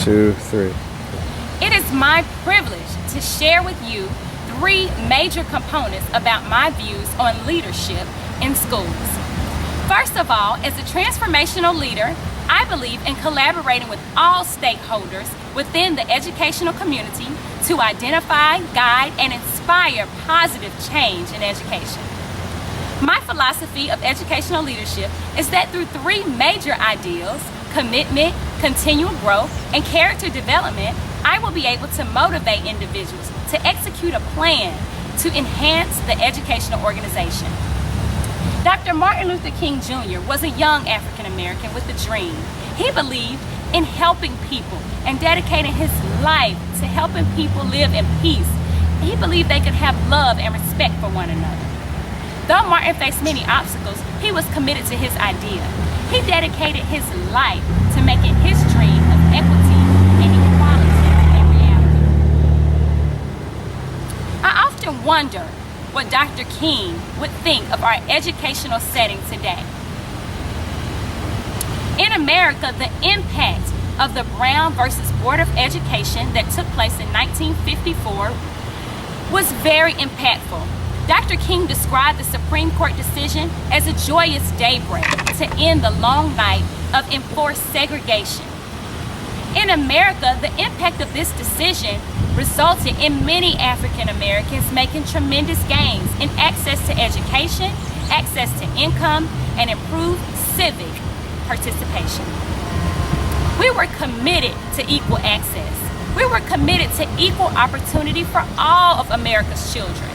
2, 3. It is my privilege to share with you 3 major components about my views on leadership in schools. First of all, as a transformational leader, I believe in collaborating with all stakeholders within the educational community to identify, guide, and inspire positive change in education. My philosophy of educational leadership is that through 3 major ideals, commitment, continual growth, and character development, I will be able to motivate individuals to execute a plan to enhance the educational organization. Dr. Martin Luther King Jr. was a young African American with a dream. He believed in helping people and dedicating his life to helping people live in peace. He believed they could have love and respect for one another. Though Martin faced many obstacles, he was committed to his idea. He dedicated his life to making his dream of equity and equality a reality. I often wonder what Dr. King would think of our educational setting today. In America, the impact of the Brown versus Board of Education that took place in 1954 was very impactful. Dr. King described the Supreme Court decision as a joyous daybreak to end the long night of enforced segregation. In America, the impact of this decision resulted in many African Americans making tremendous gains in access to education, access to income, and improved civic participation. We were committed to equal access. We were committed to equal opportunity for all of America's children.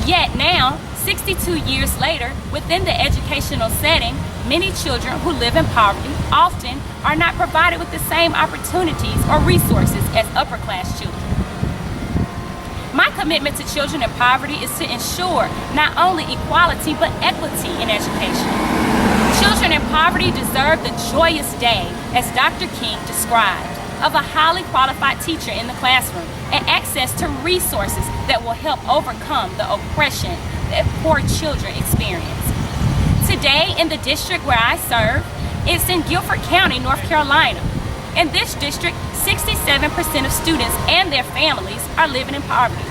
Yet now, 62 years later, within the educational setting, many children who live in poverty often are not provided with the same opportunities or resources as upper-class children. My commitment to children in poverty is to ensure not only equality but equity in education. Children in poverty deserve the joyous day, as Dr. King described, of a highly qualified teacher in the classroom and access to resources that will help overcome the oppression that poor children experience. Today, in the district where I serve, it's in Guilford County, North Carolina. In this district, 67% of students and their families are living in poverty.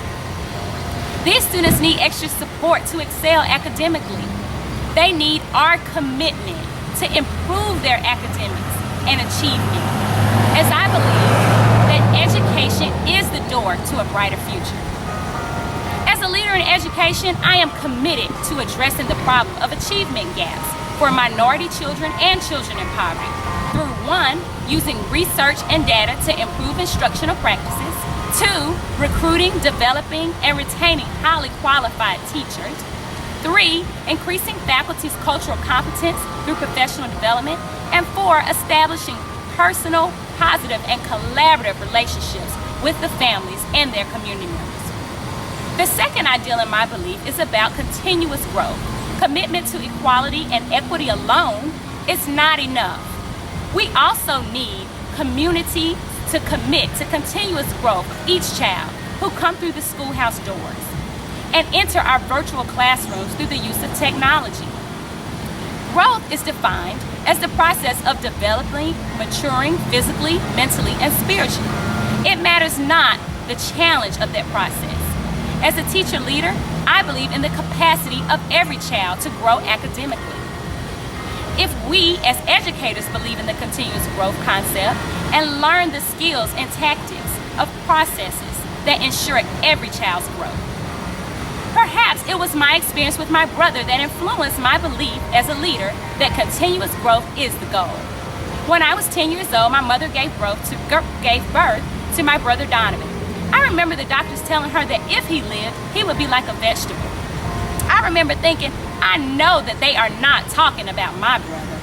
These students need extra support to excel academically. They need our commitment to improve their academics and achievement, as I believe that education is the door to a brighter future. As a leader in education, I am committed to addressing the problem of achievement gaps for minority children and children in poverty through 1, using research and data to improve instructional practices, 2, recruiting, developing, and retaining highly qualified teachers, 3, increasing faculty's cultural competence through professional development, and 4, establishing personal, positive, and collaborative relationships with the families and their community members. The second ideal in my belief is about continuous growth. Commitment to equality and equity alone is not enough. We also need community to commit to continuous growth of each child who come through the schoolhouse doors and enter our virtual classrooms through the use of technology. Growth is defined as the process of developing, maturing physically, mentally, and spiritually. It matters not the challenge of that process. As a teacher leader, I believe in the capacity of every child to grow academically. If we as educators believe in the continuous growth concept and learn the skills and tactics of processes that ensure every child's growth. Perhaps it was my experience with my brother that influenced my belief as a leader that continuous growth is the goal. When I was 10 years old, my mother gave birth to my brother Donovan. I remember the doctors telling her that if he lived, he would be like a vegetable. I remember thinking, I know that they are not talking about my brother.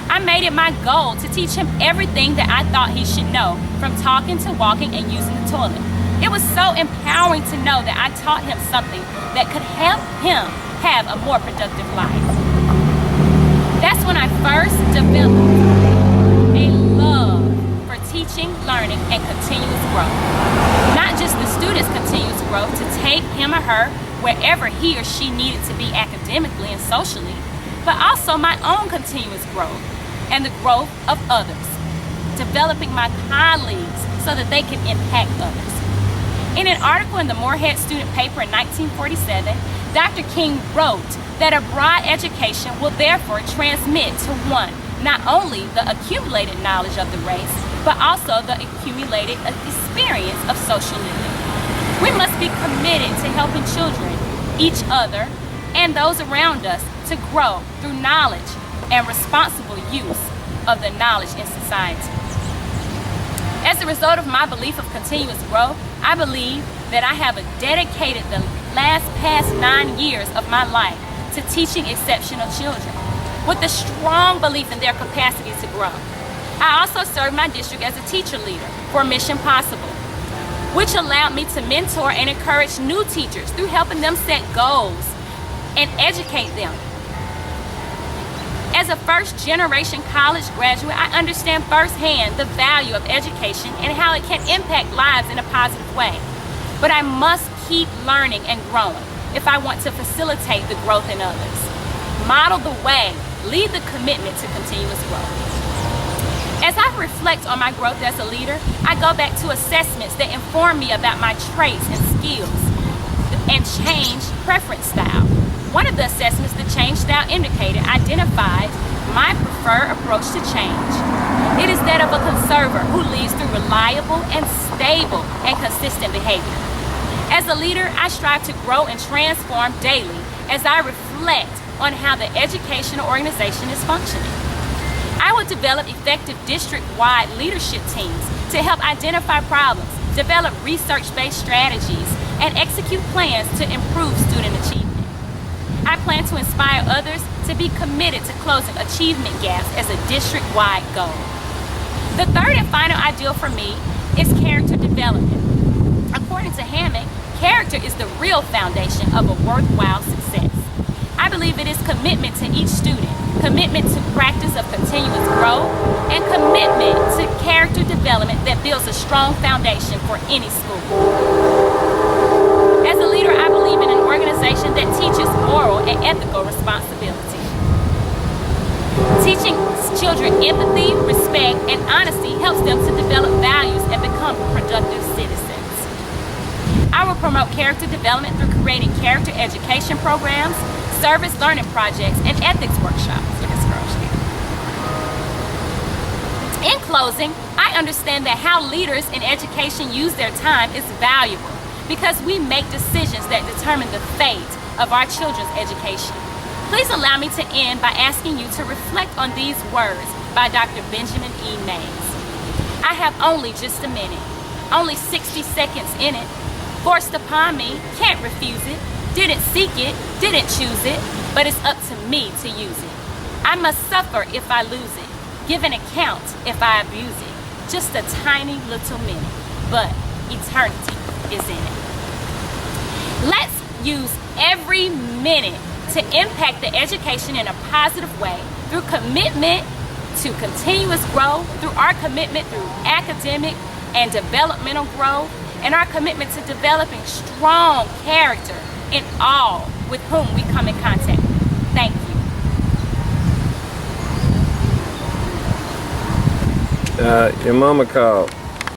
I made it my goal to teach him everything that I thought he should know, from talking to walking and using the toilet. It was so empowering to know that I taught him something that could help him have a more productive life. That's when I first developed a love for teaching, learning, and continuous growth. Not just the student's continuous growth to take him or her wherever he or she needed to be academically and socially, but also my own continuous growth and the growth of others. developing my colleagues so that they can impact others. In an article in the Moorhead student paper in 1947, Dr. King wrote that a broad education will therefore transmit to one not only the accumulated knowledge of the race, but also the accumulated experience of social living. We must be committed to helping children, each other, and those around us to grow through knowledge and responsible use of the knowledge in society. As a result of my belief of continuous growth, I believe that I have dedicated the past 9 years of my life to teaching exceptional children with a strong belief in their capacity to grow. I also served my district as a teacher leader for Mission Possible, which allowed me to mentor and encourage new teachers through helping them set goals and educate them. As a first-generation college graduate, I understand firsthand the value of education and how it can impact lives in a positive way. But I must keep learning and growing if I want to facilitate the growth in others. Model the way, lead the commitment to continuous growth. As I reflect on my growth as a leader, I go back to assessments that inform me about my traits and skills and change preference style. One of the assessments the change style indicator identified my preferred approach to change. It is that of a conserver who leads through reliable and stable and consistent behavior. As a leader, I strive to grow and transform daily as I reflect on how the educational organization is functioning. I will develop effective district-wide leadership teams to help identify problems, develop research-based strategies, and execute plans to improve student achievement. I plan to inspire others to be committed to closing achievement gaps as a district-wide goal. The third and final ideal for me is character development. According to Hammond, character is the real foundation of a worthwhile success. I believe it is commitment to each student, commitment to practice of continuous growth, and commitment to character development that builds a strong foundation for any school. As a leader, I believe in an organization that teaches moral and ethical responsibility. Teaching children empathy, respect, and honesty helps them to develop values and become productive citizens. I will promote character development through creating character education programs, service learning projects, and ethics workshops. In closing, I understand that how leaders in education use their time is valuable because we make decisions that determine the fate of our children's education. Please allow me to end by asking you to reflect on these words by Dr. Benjamin E. Mays. I have only just a minute, only 60 seconds in it, forced upon me, can't refuse it, didn't seek it, didn't choose it, but it's up to me to use it. I must suffer if I lose it, give an account if I abuse it. Just a tiny little minute, but eternity is in it. Let's use every minute to impact the education in a positive way through commitment to continuous growth, through our commitment through academic and developmental growth, and our commitment to developing strong character in all with whom we come in contact with. Thank you. Your mama called.